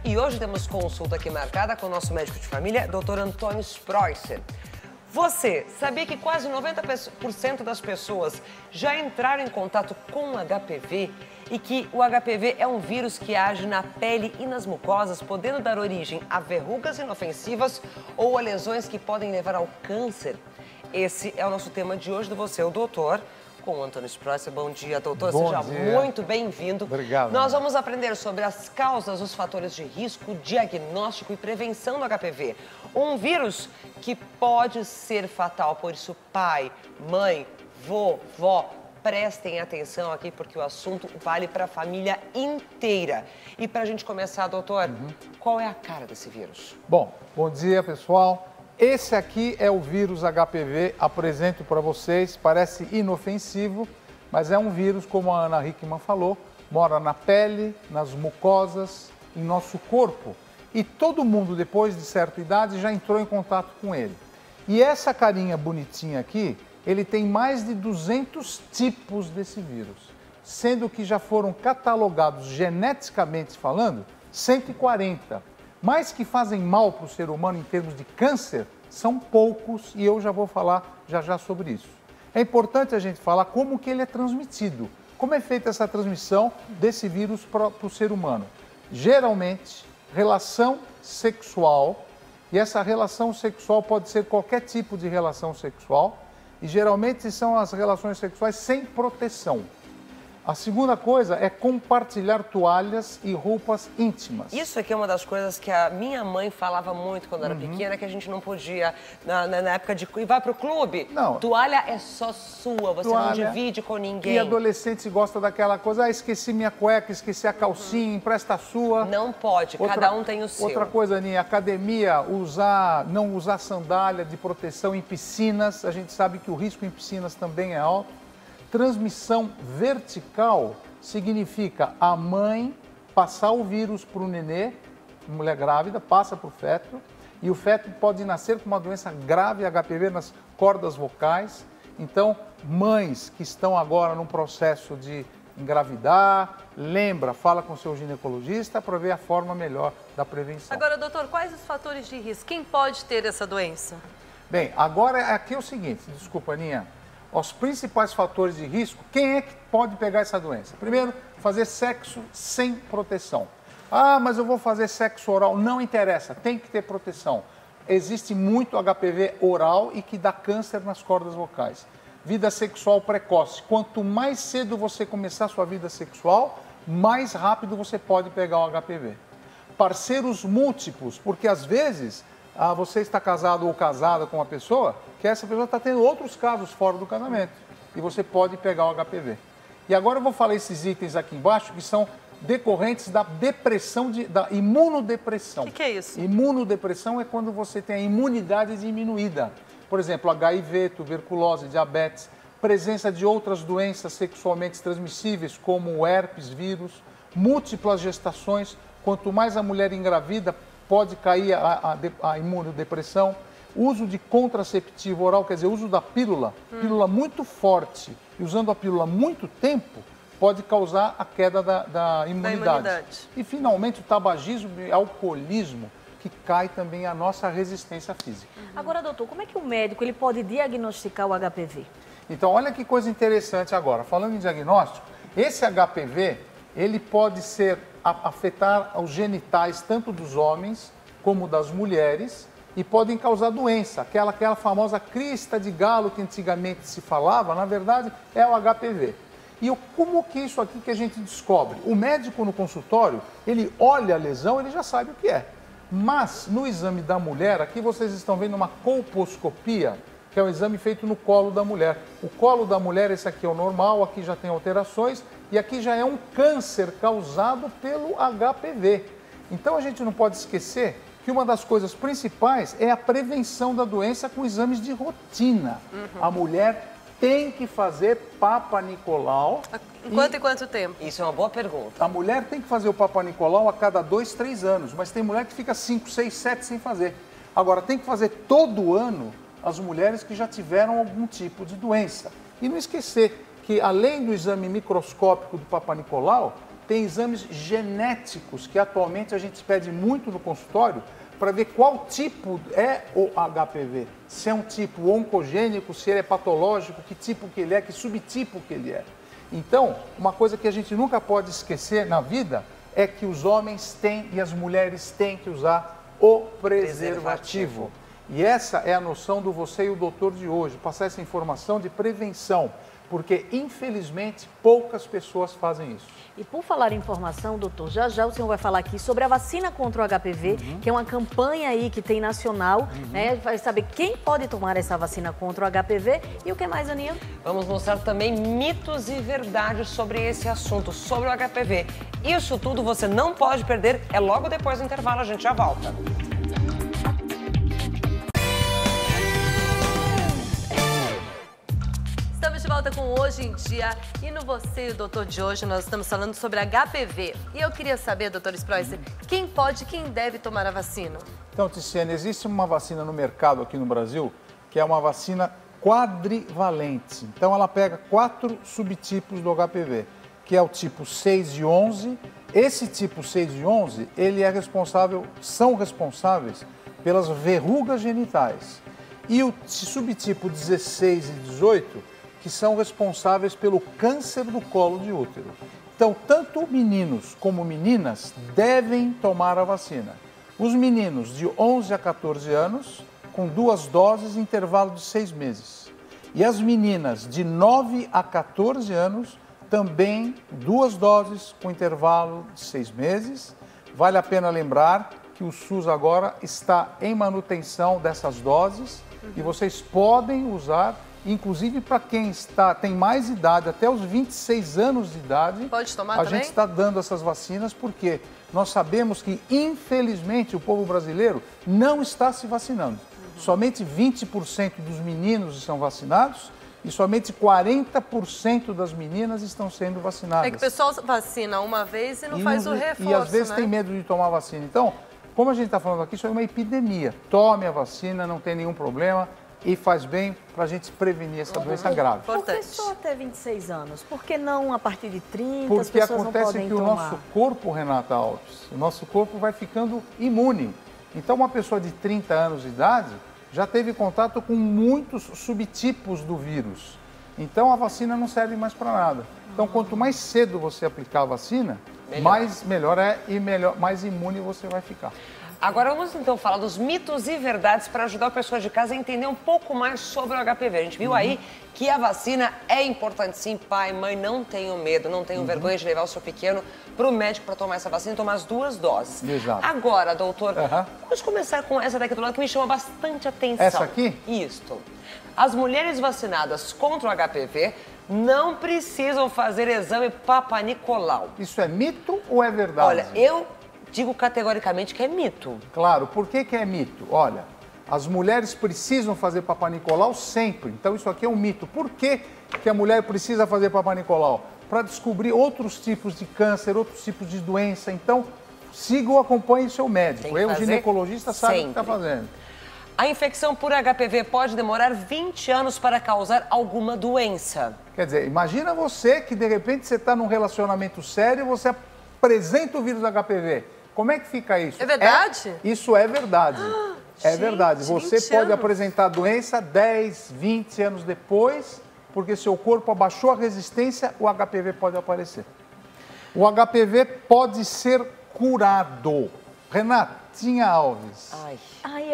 E hoje temos consulta aqui marcada com o nosso médico de família, Dr. Antônio Spreusser. Você sabia que quase 90% das pessoas já entraram em contato com o HPV e que o HPV é um vírus que age na pele e nas mucosas, podendo dar origem a verrugas inofensivas ou a lesões que podem levar ao câncer? Esse é o nosso tema de hoje do Você, o Doutor, com o Antônio Spreusser. Bom dia, doutor. Seja muito bem-vindo. Obrigado. Nós vamos aprender sobre as causas, os fatores de risco, diagnóstico e prevenção do HPV. Um vírus que pode ser fatal, por isso pai, mãe, vó, prestem atenção aqui porque o assunto vale para a família inteira. E para a gente começar, doutor, qual é a cara desse vírus? Bom dia, pessoal. Esse aqui é o vírus HPV, apresento para vocês, parece inofensivo, mas é um vírus, como a Ana Hickman falou, mora na pele, nas mucosas, em nosso corpo. E todo mundo, depois de certa idade, já entrou em contato com ele. E essa carinha bonitinha aqui, ele tem mais de 200 tipos desse vírus, sendo que já foram catalogados geneticamente falando, 140. Mas que fazem mal para o ser humano em termos de câncer, são poucos e eu já vou falar já sobre isso. É importante a gente falar como que ele é transmitido, como é feita essa transmissão desse vírus para o ser humano. Geralmente, relação sexual, e essa relação sexual pode ser qualquer tipo de relação sexual, e geralmente são as relações sexuais sem proteção. A segunda coisa é compartilhar toalhas e roupas íntimas. Isso aqui é uma das coisas que a minha mãe falava muito quando era pequena, que a gente não podia, na época de ir para o clube, não. Toalha é só sua, você não divide com ninguém. E adolescente gosta daquela coisa, esqueci minha cueca, esqueci a calcinha, empresta a sua. Não pode, cada um tem o seu. Outra coisa, Aninha, academia, não usar sandália de proteção em piscinas, a gente sabe que o risco em piscinas também é alto. Transmissão vertical significa a mãe passar o vírus para o nenê, mulher grávida, passa para o feto, e o feto pode nascer com uma doença grave, HPV, nas cordas vocais. Então, mães que estão agora num processo de engravidar, fala com o seu ginecologista para ver a forma melhor da prevenção. Agora, doutor, quais os fatores de risco? Quem pode ter essa doença? Bem, agora aqui é o seguinte, desculpa, Aninha. Os principais fatores de risco, quem é que pode pegar essa doença? Primeiro, fazer sexo sem proteção. Ah, mas eu vou fazer sexo oral. Não interessa, tem que ter proteção. Existe muito HPV oral e que dá câncer nas cordas vocais. Vida sexual precoce. Quanto mais cedo você começar a sua vida sexual, mais rápido você pode pegar o HPV. Parceiros múltiplos, porque às vezes você está casado ou casada com uma pessoa que essa pessoa está tendo outros casos fora do casamento e você pode pegar o HPV. E agora eu vou falar esses itens aqui embaixo que são decorrentes da depressão, da imunodepressão. O que é isso? Imunodepressão é quando você tem a imunidade diminuída. Por exemplo, HIV, tuberculose, diabetes, presença de outras doenças sexualmente transmissíveis como o herpes, vírus, múltiplas gestações. Quanto mais a mulher engravida, pode cair a imunodepressão, uso de contraceptivo oral, quer dizer, uso da pílula muito forte, e usando a pílula muito tempo, pode causar a queda da imunidade. E, finalmente, o tabagismo e alcoolismo, que cai também a nossa resistência física. Agora, doutor, como é que o médico ele pode diagnosticar o HPV? Então, olha que coisa interessante agora. Falando em diagnóstico, esse HPV, ele pode afetar os genitais tanto dos homens como das mulheres e podem causar doença. Aquela famosa crista de galo que antigamente se falava, na verdade, é o HPV. E como que isso aqui que a gente descobre? O médico no consultório, ele olha a lesão, ele já sabe o que é. Mas no exame da mulher, aqui vocês estão vendo uma colposcopia, que é um exame feito no colo da mulher. O colo da mulher, esse aqui é o normal, aqui já tem alterações, e aqui já é um câncer causado pelo HPV. Então a gente não pode esquecer que uma das coisas principais é a prevenção da doença com exames de rotina. A mulher tem que fazer Papa Nicolau. Em quanto tempo? Isso é uma boa pergunta. A mulher tem que fazer o Papa Nicolau a cada 2, 3 anos, mas tem mulher que fica 5, 6, 7 sem fazer. Agora, tem que fazer todo ano as mulheres que já tiveram algum tipo de doença. E não esquecer que, além do exame microscópico do Papa Nicolau, tem exames genéticos que atualmente a gente pede muito no consultório para ver qual tipo é o HPV. Se é um tipo oncogênico, se ele é patológico, que tipo que ele é, que subtipo que ele é. Então, uma coisa que a gente nunca pode esquecer na vida é que os homens têm e as mulheres têm que usar o preservativo. E essa é a noção do Você e o Doutor de hoje, passar essa informação de prevenção, porque infelizmente poucas pessoas fazem isso. E por falar em informação, doutor, já já o senhor vai falar aqui sobre a vacina contra o HPV, que é uma campanha aí que tem nacional, né? Vai saber quem pode tomar essa vacina contra o HPV e o que mais, Aninha? Vamos mostrar também mitos e verdades sobre esse assunto, sobre o HPV. Isso tudo você não pode perder, é logo depois do intervalo, a gente já volta. Estamos de volta com Hoje em Dia e no Você e o Doutor de hoje nós estamos falando sobre HPV. E eu queria saber, doutor Sproycer, quem pode e quem deve tomar a vacina? Então, Ticiane, existe uma vacina no mercado aqui no Brasil que é uma vacina quadrivalente. Então, ela pega 4 subtipos do HPV, que é o tipo 6 e 11. Esse tipo 6 e 11, são responsáveis pelas verrugas genitais. E o subtipo 16 e 18, que são responsáveis pelo câncer do colo de útero. Então, tanto meninos como meninas devem tomar a vacina. Os meninos de 11 a 14 anos, com 2 doses em intervalo de 6 meses. E as meninas de 9 a 14 anos, também 2 doses com intervalo de 6 meses. Vale a pena lembrar que o SUS agora está em manutenção dessas doses e vocês podem usar, inclusive para quem tem mais idade, até os 26 anos de idade. Pode tomar a também? gente está dando essas vacinas porque nós sabemos que, infelizmente, o povo brasileiro não está se vacinando. Somente 20% dos meninos são vacinados e somente 40% das meninas estão sendo vacinadas. É que o pessoal vacina uma vez e não faz o reforço, e às vezes né? tem medo de tomar vacina. Então, como a gente está falando aqui, isso é uma epidemia. Tome a vacina, não tem nenhum problema e faz bem para a gente prevenir essa doença grave. Por que só até 26 anos? Por que não a partir de 30? Porque as pessoas acontece não podem que o tomar? nosso corpo, Renata Alves, o nosso corpo vai ficando imune. Então, uma pessoa de 30 anos de idade já teve contato com muitos subtipos do vírus. Então, a vacina não serve mais para nada. Então, quanto mais cedo você aplicar a vacina, melhor é e mais imune você vai ficar. Agora vamos então falar dos mitos e verdades para ajudar a pessoa de casa a entender um pouco mais sobre o HPV. A gente viu aí que a vacina é importante sim, pai, mãe, não tenham medo, não tenham vergonha de levar o seu pequeno para o médico para tomar essa vacina e tomar as 2 doses. Exato. Agora, doutor, vamos começar com essa daqui do lado que me chama bastante atenção. Essa aqui? Isto. As mulheres vacinadas contra o HPV não precisam fazer exame Papa Nicolau. Isso é mito ou é verdade? Olha, eu digo categoricamente que é mito. Claro, por que é mito? Olha, as mulheres precisam fazer Papa Nicolau sempre, então isso aqui é um mito. Por que a mulher precisa fazer Papa Nicolau? Para descobrir outros tipos de câncer, outros tipos de doença. Então, siga ou acompanhe seu médico. O ginecologista sabe o que está fazendo. A infecção por HPV pode demorar 20 anos para causar alguma doença. Quer dizer, imagina você que de repente você está num relacionamento sério e você apresenta o vírus HPV. Como é que fica isso? É verdade? Isso é verdade. É verdade. Gente, Você 20 pode anos. apresentar a doença 10, 20 anos depois, porque seu corpo abaixou a resistência, o HPV pode aparecer. O HPV pode ser curado. Renatinha Alves.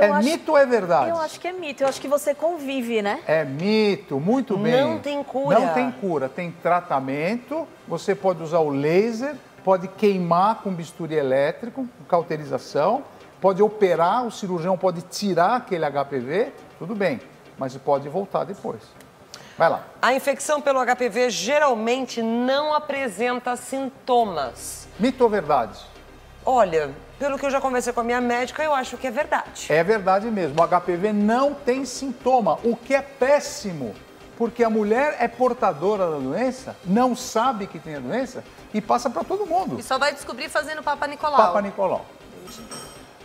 É mito ou é verdade? Eu acho que é mito. Eu acho que você convive, né? É mito, muito bem. Não tem cura. Não tem cura, tem tratamento. Você pode usar o laser, pode queimar com bisturi elétrico, com cauterização, pode operar, o cirurgião pode tirar aquele HPV, tudo bem, mas pode voltar depois. Vai lá. A infecção pelo HPV geralmente não apresenta sintomas. Mito ou verdade? Olha, pelo que eu já conversei com a minha médica, eu acho que é verdade. É verdade mesmo, o HPV não tem sintoma, o que é péssimo, porque a mulher é portadora da doença, não sabe que tem a doença e passa para todo mundo. E só vai descobrir fazendo Papa Nicolau. Papa Nicolau.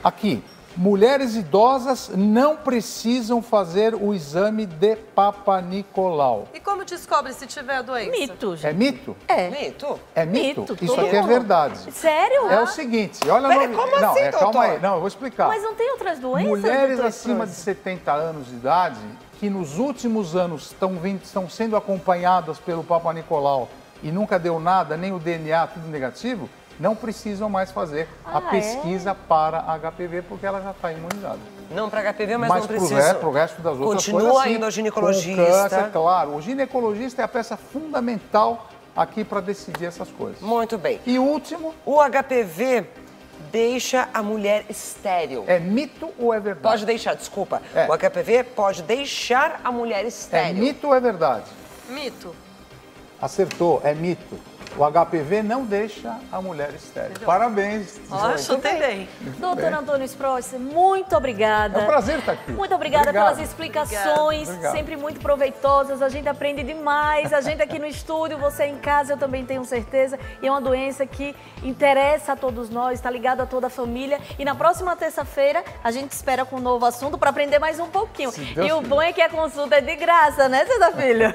Aqui, Mulheres idosas não precisam fazer o exame de Papa Nicolau. E como descobre se tiver a doença? Mito, gente. É mito? É. Mito? É mito? Mito, Isso todo aqui é mundo. verdade. Sério? É o seguinte, olha... Peraí, como não, assim, calma doutor? aí. Não, eu vou explicar. Mas não tem outras doenças, Mulheres doutor acima de Sprouse? 70 anos de idade, que nos últimos anos estão sendo acompanhadas pelo Papa Nicolau e nunca deu nada, nem o DNA, tudo negativo, não precisam mais fazer a pesquisa para HPV, porque ela já está imunizada. Não para HPV, mas não precisa. Mas para o resto das outras Continua coisas, sim. indo ao ginecologista. Com câncer, claro. O ginecologista é a peça fundamental aqui para decidir essas coisas. Muito bem. E o último, O HPV deixa a mulher estéril. é mito ou é verdade? Pode deixar, desculpa. É. O HPV pode deixar a mulher É estéril. mito ou é verdade? Mito. Acertou, é mito. O HPV não deixa a mulher estéril. Parabéns. Ó, chutei bem. Doutor Antônio Sprouse, muito obrigada. É um prazer estar aqui. Muito obrigada Obrigado. pelas explicações, Obrigado. sempre muito proveitosas. A gente aprende demais. A gente aqui no estúdio, você em casa, eu também tenho certeza. E é uma doença que interessa a todos nós, está ligada a toda a família. E na próxima terça-feira, a gente espera com um novo assunto para aprender mais um pouquinho. Se Deus E o quiser. bom é que a consulta é de graça, né, César Filho?